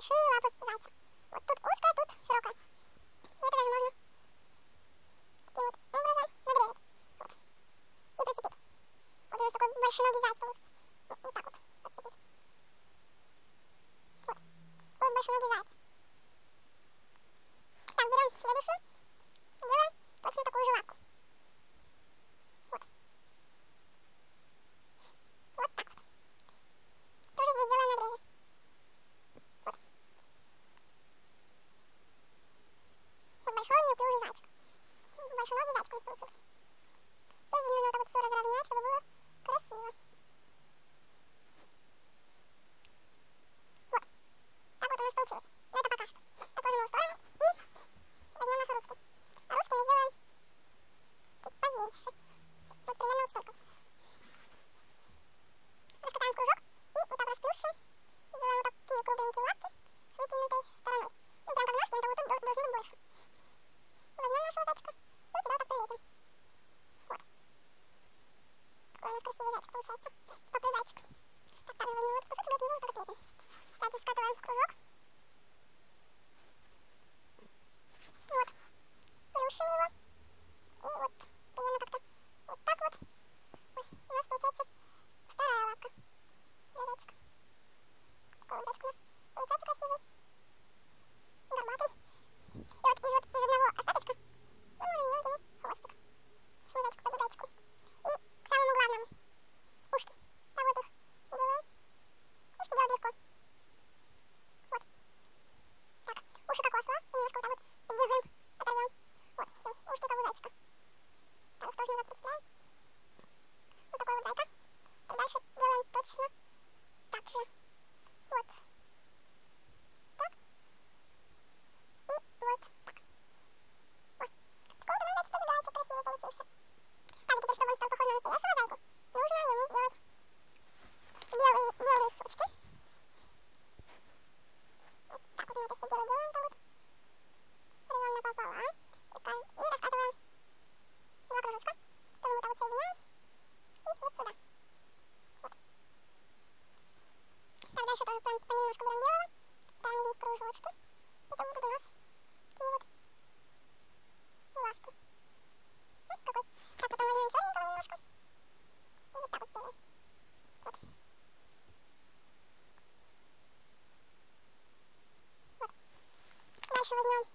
большие лапы зайца. Вот тут узкая, тут широкая. И это даже можно таким вот образом надрезать. Вот. И прицепить. Вот у нас такой большеногий заяц получится. Вот так вот подцепить. Вот. Такой большеногий заяц. Так, берем следующую. Делаем точно такую же лапку. Вот. Вот так вот. Тоже здесь делаем надрезы. Вот. Вот большой неуклюжий зайчик. Большеногий зайчик у нас получился. Здесь нужно вот так вот все разровнять, чтобы было красиво. Вот. Так вот у нас получилось. Но это пока что. Отложим его в сторону и возьмем наши ручки. А ручки мы сделаем чуть поменьше. Вот примерно вот столько. Раскатаем кружок и вот так расплющим. И делаем вот такие кругленькие лапки с вытянутой стороной. Ну прям как ножки, но вот тут должно быть больше. Возьмем нашего зайчика и сюда вот так прилепим. Вот. Такой у нас красивый зайчик получается. Топлый зайчик. Так, также возьмем вот кусочек, от него вот так отлепим. Опять же скатываем кружок. Вот. Плющим его. И вот примерно как-то вот так вот. Ой, у нас получается вторая лапка для зайчика. Такой вот зайчик у нас получается красивый. Горбатый. И вот из одного остаточка мы можем сделать ему хвостик. Нашему зайчику-побегайчику. И к самому главному. Ушки. Да вот их делаем. Ушки делать легко. Вот. Так, уши как у осла. И немножко вот так вот поддержим, оторвем. Вот, все, ушки как у зайчика. Так, их тоже назад прицепляем. Вот такой вот зайка. Так, дальше делаем точно так же. Вот. Так. И вот так. Вот. Такой вот у нас зайчик-побегайчик красивый получился. Так, и теперь, чтобы он стал похож на настоящего зайку, нужно ему сделать белые щечки. Вот так вот мы это все дело делаем, так вот. Рвем напополам и раскатываем два кружочка. Потом вот так вот соединяем и вот сюда. Вот. Так, дальше тоже понемножку берем белого, ставим из них кружочки. И там вот у нас такие вот глазки. Какой. Так, потом возьмем черненького немножко. И вот так вот сделаем. Вот. Вот. Дальше возьмем